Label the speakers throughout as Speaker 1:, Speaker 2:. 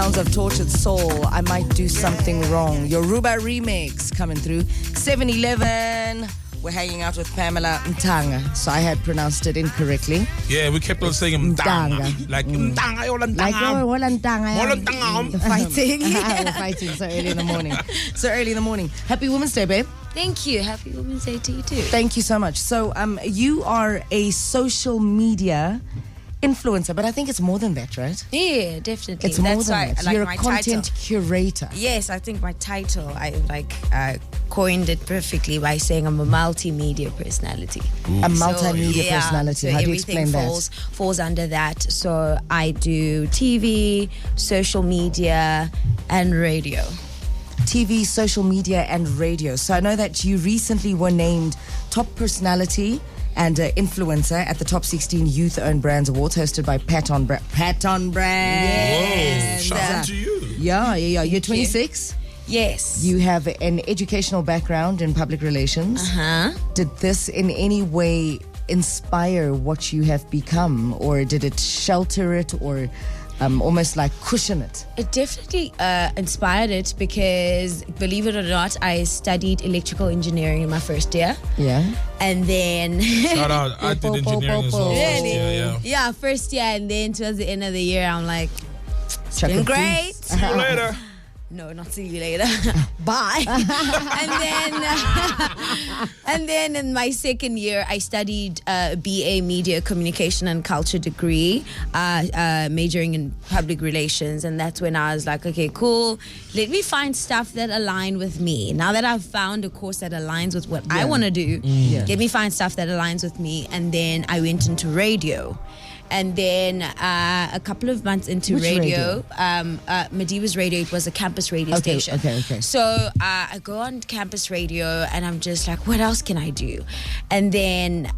Speaker 1: sounds of Tortured Soul. I Might Do Something Wrong. Yoruba remix coming through. 7-Eleven. We're hanging out with Pamela Mtanga. So I had pronounced it incorrectly.
Speaker 2: Yeah, we kept on saying Mtanga. Like Mtanga, yola Mtanga.
Speaker 1: Like, oh, Wola Mtanga.
Speaker 2: Mtanga.
Speaker 1: Fighting. We're fighting so early in the morning. Happy Women's Day, babe.
Speaker 3: Thank you. Happy Women's Day to you too.
Speaker 1: Thank you so much. So you are a social media influencer, but I think it's more than that, right?
Speaker 3: Yeah, definitely.
Speaker 1: It's more than that. You're a content curator.
Speaker 3: Yes, I think my title, I coined it perfectly by saying I'm a multimedia personality.
Speaker 1: A multimedia personality.
Speaker 3: So
Speaker 1: how do you explain
Speaker 3: that? Falls under that. So I do TV, social media, and radio.
Speaker 1: TV, social media, and radio. So I know that you recently were named top personality and influencer at the Top 16 Youth-Owned Brands Awards, hosted by Pat on Brands.
Speaker 2: Whoa, shout out to you.
Speaker 1: Yeah. You're 26?
Speaker 3: Yes.
Speaker 1: You have an educational background in public relations. Did this in any way inspire what you have become, or did it shelter it, or almost like cushion it?
Speaker 3: It definitely inspired it because, believe it or not, I studied electrical engineering in my first year.
Speaker 1: Yeah.
Speaker 3: And then...
Speaker 2: Shout out, I did engineering as well.
Speaker 3: Really? Yeah, first year, and then towards the end of the year, I'm like, it's been great.
Speaker 2: See you later.
Speaker 3: No, not see you later. Bye. and then in my second year, I studied BA Media Communication and Culture degree, majoring in public relations. And that's when I was like, okay, cool. Let me find stuff that align with me. Now that I've found a course that aligns with what I want to do, let me find stuff that aligns with me. And then I went into radio. And then a couple of months into radio? Madiba's radio, it was a campus radio station.
Speaker 1: Okay.
Speaker 3: So I go on campus radio and I'm just like, what else can I do? And then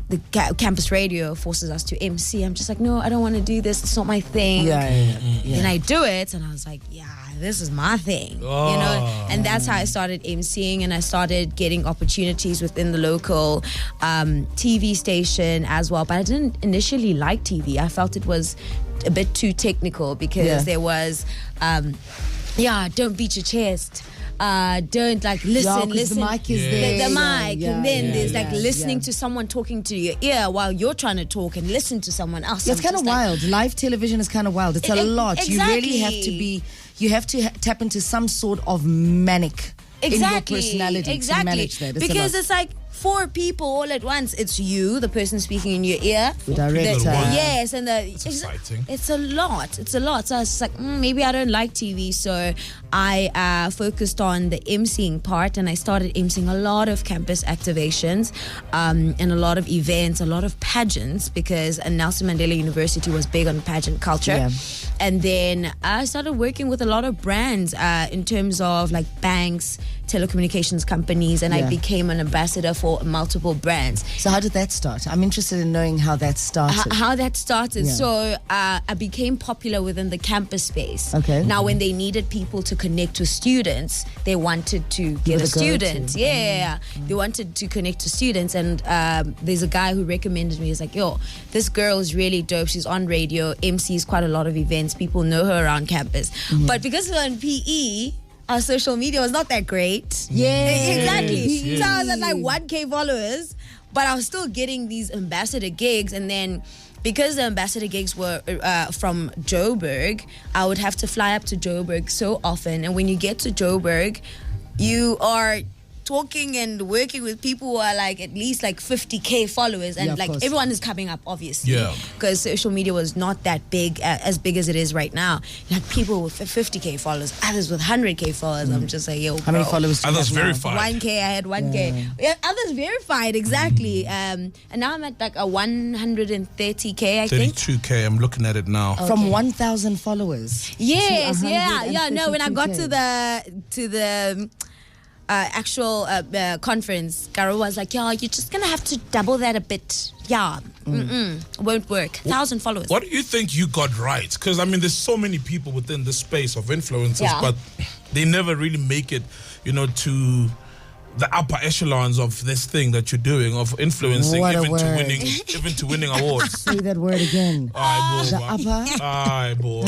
Speaker 3: the campus radio forces us to MC. I'm just like, no, I don't want to do this. It's not my thing.
Speaker 1: Yeah.
Speaker 3: And I do it and I was like, yeah, this is my thing, you know? And that's how I started emceeing, and I started getting opportunities within the local TV station as well. But I didn't initially like TV. I felt it was a bit too technical because there was, don't beat your chest. Don't like listen.
Speaker 1: The mic is there.
Speaker 3: The mic, and then there's listening to someone talking to your ear while you're trying to talk and listen to someone else.
Speaker 1: Yeah, it's kind of wild. Live television is kind of wild. It's a lot.
Speaker 3: Exactly.
Speaker 1: You really have to be. You have to tap into some sort of manic in your personality to manage that.
Speaker 3: Because it's like 4 people all at once. It's you, the person speaking in your ear.
Speaker 1: The director.
Speaker 3: Yes, and
Speaker 2: it's exciting.
Speaker 3: It's a lot. So I was like, maybe I don't like TV. So I focused on the emceeing part, and I started emceeing a lot of campus activations and a lot of events, a lot of pageants, because Nelson Mandela University was big on pageant culture.
Speaker 1: Yeah.
Speaker 3: And then I started working with a lot of brands in terms of like banks, telecommunications companies, and I became an ambassador for multiple brands.
Speaker 1: So how did that start? I'm interested in knowing how that started.
Speaker 3: Yeah. So I became popular within the campus space.
Speaker 1: Okay.
Speaker 3: Now when they needed people to connect with students, they wanted to get a student. They wanted to connect to students, and there's a guy who recommended me. He's like, yo, this girl is really dope. She's on radio, MCs quite a lot of events. People know her around campus. But because we're in PE, our social media was not that great.
Speaker 1: Yeah,
Speaker 3: exactly.
Speaker 2: Yes.
Speaker 3: So I was at like 1K followers, but I was still getting these ambassador gigs. And then because the ambassador gigs were from Joburg, I would have to fly up to Joburg so often. And when you get to Joburg, you are talking and working with people who are like at least like 50K followers, and like everyone is coming up, obviously, because social media was not that big, as big as it is right now. Like people with 50K followers, others with 100K followers. I'm just like, yo,
Speaker 1: how many followers do you
Speaker 2: others
Speaker 1: have now?
Speaker 2: verified?
Speaker 3: 1K, I had 1K. Yeah, others verified, exactly. And now I'm at like a 130K, I think.
Speaker 2: 32K, I'm looking at it now.
Speaker 1: From 1,000 followers.
Speaker 3: Yes, no, when I got to the actual conference, Garo was like, you're just gonna have to double that a bit. Won't work. 1,000 followers.
Speaker 2: What do you think you got right? Because I mean, there's so many people within this space of influencers, but they never really make it, to the upper echelons of this thing that you're doing, of influencing, even to winning awards.
Speaker 1: Say that word again.
Speaker 2: Aye, boy.
Speaker 1: The upper.
Speaker 2: Aye, boy.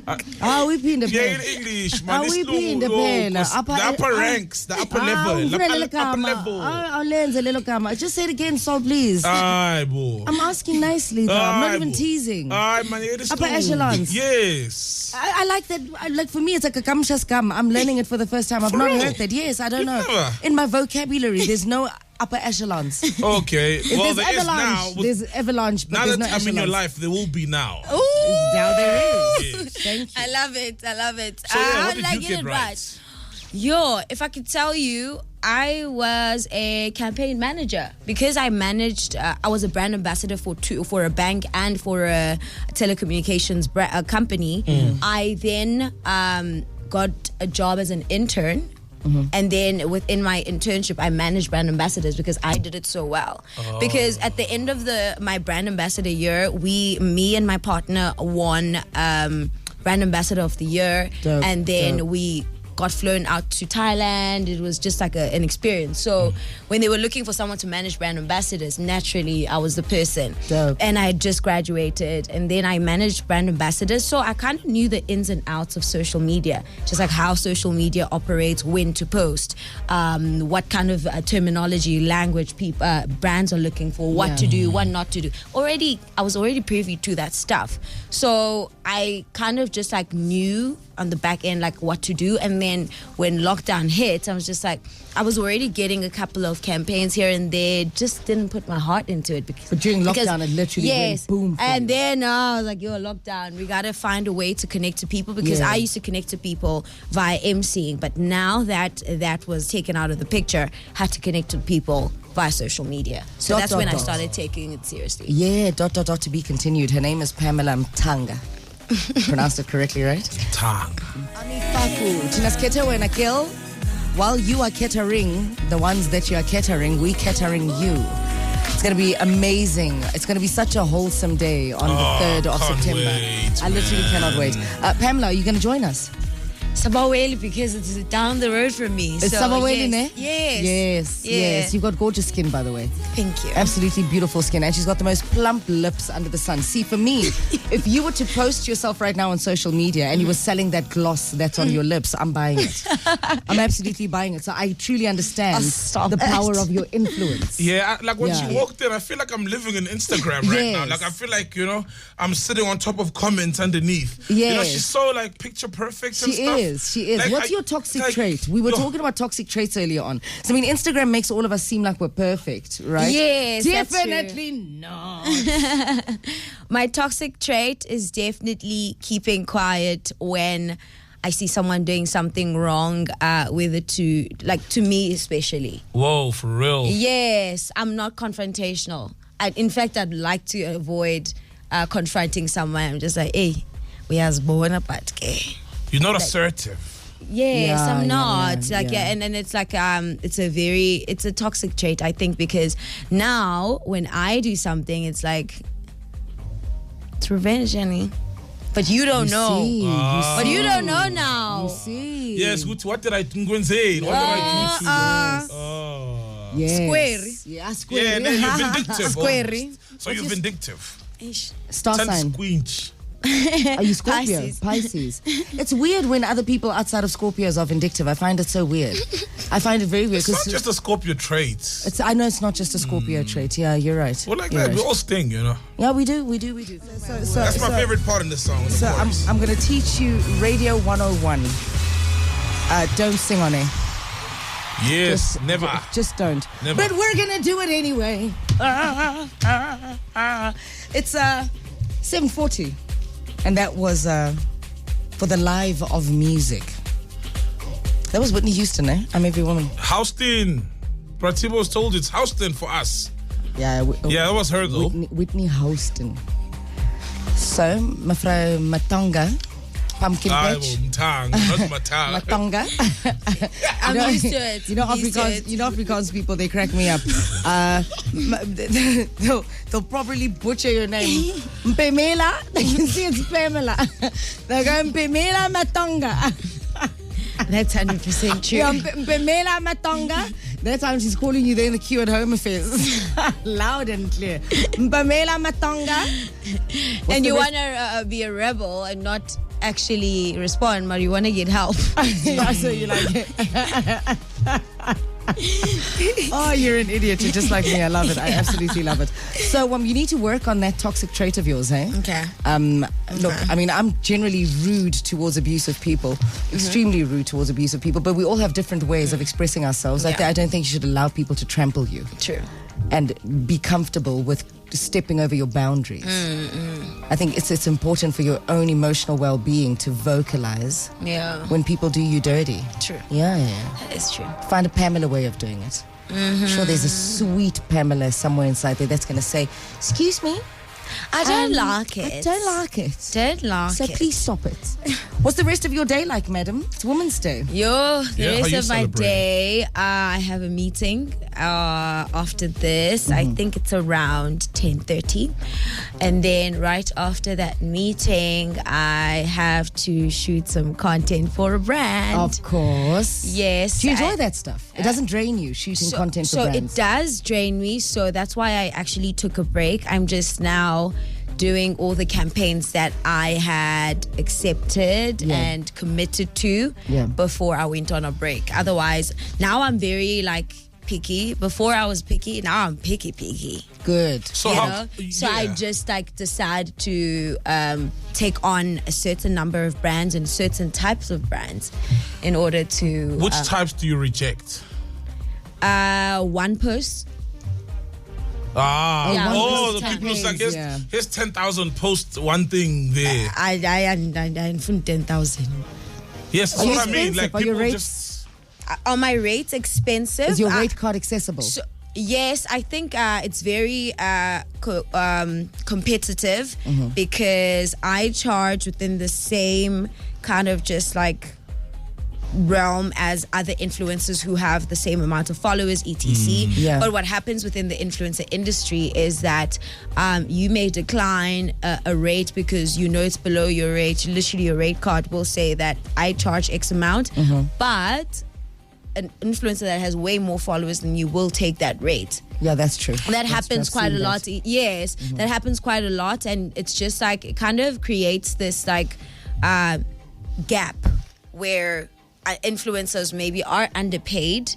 Speaker 1: We pin the
Speaker 2: Yeah, in English, man.
Speaker 1: we pin the pen.
Speaker 2: The upper ranks, the upper level. Upper level.
Speaker 1: Just say it again, Sol, please. I'm asking nicely, though. I'm not even teasing. Upper echelons.
Speaker 2: Yes.
Speaker 1: I like that. Like for me, it's like a kamsha scum. I'm learning it for the first time. I've not heard that. Yes, I don't know.
Speaker 2: Never.
Speaker 1: In my vocabulary, there's no upper echelons.
Speaker 2: Okay. Well,
Speaker 1: there's
Speaker 2: there is
Speaker 1: avalanche.
Speaker 2: now.
Speaker 1: There's avalanche, but
Speaker 2: Now
Speaker 1: there's
Speaker 2: that
Speaker 1: no
Speaker 2: I'm in your
Speaker 1: echelons.
Speaker 2: life, there will be now.
Speaker 3: Ooh.
Speaker 1: Now there is.
Speaker 2: Yes.
Speaker 1: Thank you.
Speaker 3: I love it. I love it.
Speaker 2: So, yeah, what
Speaker 3: How
Speaker 2: did you get right?
Speaker 3: Yo, if I could tell you, I was a campaign manager because I managed. I was a brand ambassador for a bank and for a telecommunications company. I then got a job as an intern. And then within my internship, I managed brand ambassadors because I did it so well. Because at the end of my brand ambassador year, me and my partner won brand ambassador of the year.
Speaker 1: Dope,
Speaker 3: and then
Speaker 1: dope.
Speaker 3: we got flown out to Thailand. It was just like an experience. So when they were looking for someone to manage brand ambassadors, naturally I was the person.
Speaker 1: Dope.
Speaker 3: And I had just graduated, and then I managed brand ambassadors. So I kind of knew the ins and outs of social media, just like how social media operates, when to post, what kind of terminology, language brands are looking for, what to do, what not to do. I was already privy to that stuff. So I kind of just like knew on the back end like what to do. And then when lockdown hit, I was just like, I was already getting a couple of campaigns here and there, just didn't put my heart into it.
Speaker 1: But during lockdown, it literally went boom.
Speaker 3: And then I was like, yo, lockdown, we gotta find a way to connect to people, because I used to connect to people via Emceeing, but now that was taken out of the picture, had to connect to people via social media. So that's when I started taking it seriously.
Speaker 1: Yeah, ... to be continued. Her name is Pamela Mtanga. Pronounced it correctly, right?
Speaker 2: Tang.
Speaker 1: While you are catering the ones that you are catering, we catering you. It's going to be amazing. It's going to be such a wholesome day on the 3rd of September.
Speaker 2: Wait,
Speaker 1: I literally cannot wait. Pamela, are you going to join us?
Speaker 3: Sabaweli, because it's down the road from me.
Speaker 1: It's Sabaweli, ne?
Speaker 3: Yes.
Speaker 1: You've got gorgeous skin, by the way.
Speaker 3: Thank you.
Speaker 1: Absolutely beautiful skin. And she's got the most plump lips under the sun. See, for me, if you were to post yourself right now on social media and you were selling that gloss that's on your lips, I'm buying it. I'm absolutely buying it. So I truly understand the power of your influence.
Speaker 2: Yeah, like when she walked in, I feel like I'm living in Instagram right now. Like I feel like, I'm sitting on top of comments underneath.
Speaker 1: Yes.
Speaker 2: She's so like picture perfect and stuff.
Speaker 1: She is.
Speaker 2: Like,
Speaker 1: What's your toxic trait? We were talking about toxic traits earlier on. So, I mean, Instagram makes all of us seem like we're perfect, right?
Speaker 3: Yes,
Speaker 1: definitely not.
Speaker 3: My toxic trait is definitely keeping quiet when I see someone doing something wrong, whether to me especially.
Speaker 2: Whoa, for real?
Speaker 3: Yes, I'm not confrontational. In fact, I'd like to avoid confronting someone. I'm just like, hey, we are born apart.
Speaker 2: You're not assertive.
Speaker 3: Yes, I'm not.
Speaker 1: And
Speaker 3: it's like it's a toxic trait, I think, because now when I do something, it's like it's revenge, Jenny. But you don't know. But you don't know now.
Speaker 1: You see.
Speaker 2: Yes, what did I say? What did I do?
Speaker 1: Yes.
Speaker 3: Square.
Speaker 1: Yeah, square.
Speaker 2: Yeah, and then you're vindictive.
Speaker 3: Square.
Speaker 2: So you're vindictive.
Speaker 1: Star sign.
Speaker 2: Squinch.
Speaker 1: Are you Scorpio? Pisces. It's weird when other people outside of Scorpios are vindictive. I find it so weird. I find it very weird.
Speaker 2: It's not just a Scorpio trait.
Speaker 1: I know it's not just a Scorpio trait. Yeah, you're right.
Speaker 2: Well, like
Speaker 1: you're
Speaker 2: that,
Speaker 1: right.
Speaker 2: we all sting,
Speaker 1: Yeah, we do. So,
Speaker 2: that's my favorite part in this song.
Speaker 1: So I'm going to teach you Radio 101. Don't sing on air.
Speaker 2: Yes, never.
Speaker 1: Just don't.
Speaker 2: Never.
Speaker 1: But we're going to do it anyway. It's 7:40. And that was for the live of music. That was Whitney Houston, eh? I'm Every Woman.
Speaker 2: Houston. Pratibo's told it's Houston for us.
Speaker 1: Yeah,
Speaker 2: that was her though.
Speaker 1: Whitney Houston. So, Mefrou Mtanga, pumpkin patch.
Speaker 2: Mtanga, not Matanga.
Speaker 1: Mtanga.
Speaker 3: I'm used to it.
Speaker 1: Afrikaans people, they crack me up. They'll probably butcher your name. Pamela. They can see it's Pamela. They're going Pamela Mtanga.
Speaker 3: That's 100% true.
Speaker 1: Yeah, Pamela Mtanga. That time she's calling you there in the queue at Home Affairs. Loud and clear. Pamela Mtanga.
Speaker 3: And you want to be a rebel and not actually respond, but you want to get help.
Speaker 1: So you like oh, you're an idiot. You're just like me. I love it. I absolutely love it. So you need to work on that toxic trait of yours, eh?
Speaker 3: Okay.
Speaker 1: Look, I mean, I'm generally rude towards abusive people, extremely rude towards abusive people, but we all have different ways of expressing ourselves.
Speaker 3: Yeah.
Speaker 1: I don't think you should allow people to trample you.
Speaker 3: True.
Speaker 1: And be comfortable with stepping over your boundaries. I think it's important for your own emotional well-being to vocalize when people do you dirty.
Speaker 3: True.
Speaker 1: Yeah.
Speaker 3: That is true.
Speaker 1: Find a Pamela way of doing it. I'm sure there's a sweet Pamela somewhere inside there that's going to say, excuse me,
Speaker 3: I don't like it.
Speaker 1: I don't like it.
Speaker 3: Don't like
Speaker 1: So
Speaker 3: it.
Speaker 1: please stop it. What's the rest of your day like, madam? It's Women's Day.
Speaker 3: The
Speaker 2: how
Speaker 3: rest
Speaker 2: you
Speaker 3: of my
Speaker 2: celebrate?
Speaker 3: day, I have a meeting after this. I think it's around 10:30. And then right after that meeting, I have to shoot some content for a brand.
Speaker 1: Of course.
Speaker 3: Yes.
Speaker 1: Do you enjoy that stuff? It doesn't drain you, shooting content for
Speaker 3: So
Speaker 1: brands.
Speaker 3: it does drain me. So that's why I actually took a break. I'm just now doing all the campaigns that I had accepted and committed to before I went on a break. Otherwise, now I'm very picky. Before I was picky, now I'm picky.
Speaker 1: Good.
Speaker 2: So
Speaker 3: You
Speaker 2: how?
Speaker 3: know? So I just decide to take on a certain number of brands and certain types of brands in order to.
Speaker 2: Which types do you reject?
Speaker 3: One post.
Speaker 2: The
Speaker 1: post
Speaker 2: people like
Speaker 1: campaigns,
Speaker 2: here's 10,000 posts, one thing there.
Speaker 3: I 10,000.
Speaker 2: Yes, that's
Speaker 1: Are you
Speaker 2: what I mean. Like
Speaker 1: expensive? Are your
Speaker 2: people
Speaker 1: rates-
Speaker 2: just.
Speaker 3: Are my rates expensive?
Speaker 1: Is your rate card accessible?
Speaker 3: So, yes, I think it's very competitive because I charge within the same kind of just realm as other influencers who have the same amount of followers, etc. But what happens within the influencer industry is that you may decline a rate because you know it's below your rate. Literally, your rate card will say that I charge X amount, but an influencer that has way more followers than you will take that rate.
Speaker 1: Yeah, that's true.
Speaker 3: That happens quite a lot. Yes, that happens quite a lot, and it's just it kind of creates this gap where influencers maybe are underpaid,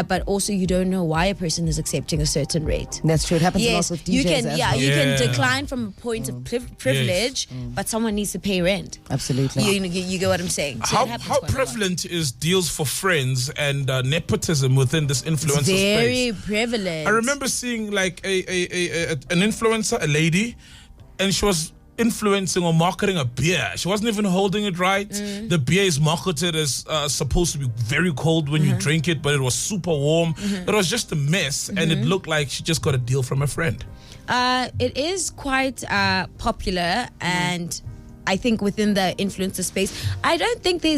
Speaker 3: but also you don't know why a person is accepting a certain rate.
Speaker 1: That's true. It happens a lot
Speaker 3: Yes,
Speaker 1: with DJs
Speaker 3: you can.
Speaker 1: as
Speaker 3: Yeah,
Speaker 1: well.
Speaker 3: you can decline from a point of privilege, but someone needs to pay rent.
Speaker 1: Absolutely.
Speaker 3: You get what I'm saying? So it happens
Speaker 2: How
Speaker 3: quite a lot.
Speaker 2: prevalent is deals for friends and nepotism within this influencer
Speaker 3: Very
Speaker 2: space?
Speaker 3: prevalent.
Speaker 2: I remember seeing an influencer, a lady, and she was influencing or marketing a beer. She wasn't even holding it right. The beer is marketed as supposed to be very cold when you drink it, but it was super warm. It was just a mess, and it looked like she just got a deal from a friend.
Speaker 3: It is quite popular, and I think within the influencer space, I don't think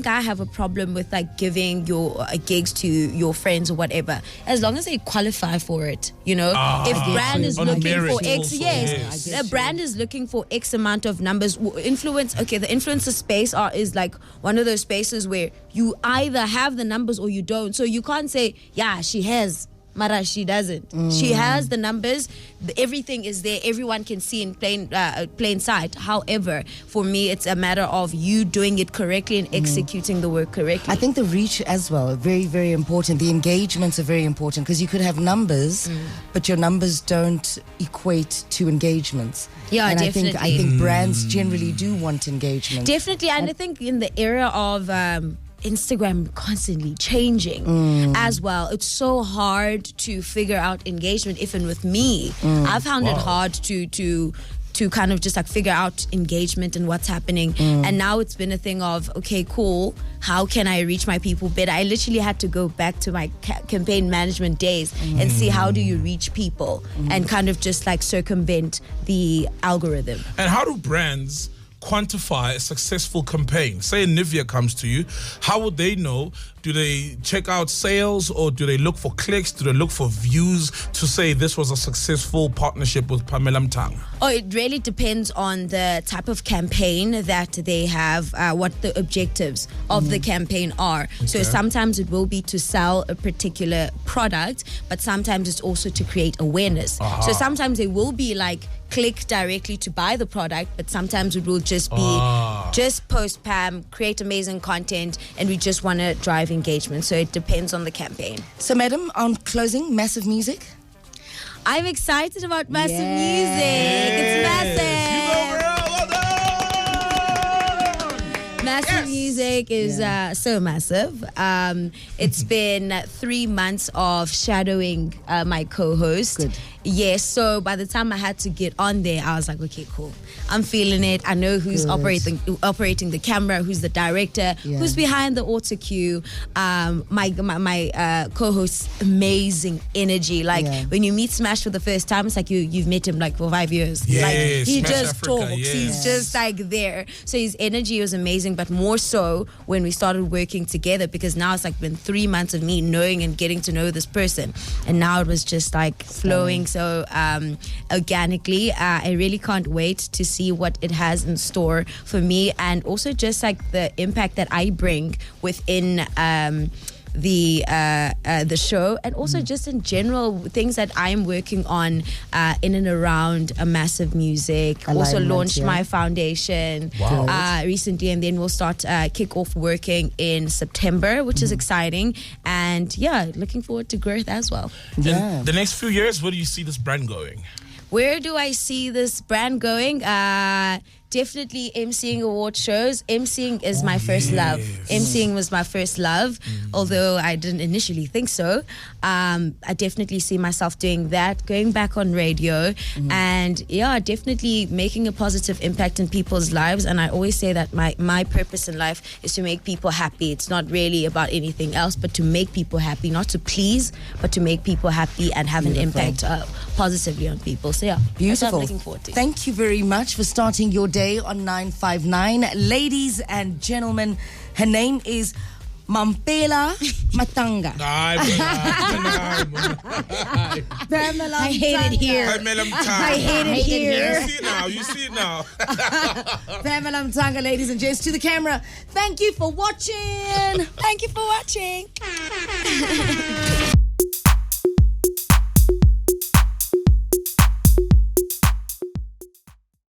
Speaker 3: I have a problem with giving your gigs to your friends or whatever, as long as they qualify for it. You know, if brand is
Speaker 2: on
Speaker 3: looking
Speaker 2: merit
Speaker 3: for X,
Speaker 2: also,
Speaker 3: yes,
Speaker 2: yes.
Speaker 3: the brand is looking for X amount of numbers. The influencer space is one of those spaces where you either have the numbers or you don't. So you can't say, yeah, she has. Mara, she doesn't. She has the numbers. Everything is there. Everyone can see in plain sight. However, for me, it's a matter of you doing it correctly and executing the work correctly.
Speaker 1: I think the reach as well, very, very important. The engagements are very important because you could have numbers, but your numbers don't equate to engagements.
Speaker 3: Yeah,
Speaker 1: and
Speaker 3: definitely.
Speaker 1: I think brands generally do want engagement.
Speaker 3: Definitely, and I think in the era of Instagram constantly changing as well, it's so hard to figure out engagement. Even with me, I found it hard to kind of just figure out engagement and what's happening. And now it's been a thing of, okay, cool, how can I reach my people better? I literally had to go back to my campaign management days and see how do you reach people and kind of just circumvent the algorithm.
Speaker 2: And how do brands quantify a successful campaign? Say Nivea comes to you, how would they know? Do they check out sales, or do they look for clicks? Do they look for views to say this was a successful partnership with Pamela Mtanga?
Speaker 3: Oh, it really depends on the type of campaign that they have, what the objectives of the campaign are. So sometimes it will be to sell a particular product, but sometimes it's also to create awareness. So sometimes they will be click directly to buy the product, but sometimes it will just be just post Pam, create amazing content, and we just want to drive engagement. So it depends on the campaign.
Speaker 1: So, madam, on closing, Massive Music?
Speaker 3: I'm excited about Massive Music. It's massive. Massive Music is so massive. It's been 3 months of shadowing my co-host.
Speaker 1: Good.
Speaker 3: Yes, so by the time I had to get on there, I was like, okay, cool. I'm feeling it. I know who's operating the camera, who's the director, who's behind the auto cue. My co-host's amazing energy. Like when you meet Smash for the first time, it's like you've met him like for 5 years.
Speaker 2: Yes,
Speaker 3: like he
Speaker 2: Smash
Speaker 3: just
Speaker 2: Africa,
Speaker 3: talks.
Speaker 2: yes.
Speaker 3: He's just like there. So his energy was amazing, but more so when we started working together, because now it's like been 3 months of me knowing and getting to know this person, and now it was just like flowing so organically. I really can't wait to see what it has in store for me, and also just like the impact that I bring within the show, and also just in general things that I'm working on in and around a Massive Music. Also launched my foundation recently, and then we'll start kick off working in September, which is exciting, and looking forward to growth as well.
Speaker 2: In the next few years, where do you see this brand going?
Speaker 3: Where do I see this brand going? Definitely emceeing award shows. Emceeing is my first love. Emceeing was my first love, although I didn't initially think so. I definitely see myself doing that, going back on radio, and definitely making a positive impact in people's lives. And I always say that my purpose in life is to make people happy. It's not really about anything else, but to make people happy, not to please, but to make people happy and have an impact positively on people. So
Speaker 1: beautiful.
Speaker 3: That's what I'm looking forward to.
Speaker 1: Thank you very much for starting your day on 959. Ladies and gentlemen, her name is Pamela Mtanga. Pamela,
Speaker 3: I hate it here.
Speaker 2: I
Speaker 3: hate it here.
Speaker 2: You see it now.
Speaker 1: Pamela Mtanga, ladies and gents, to the camera. Thank you for watching.
Speaker 3: Thank you for watching.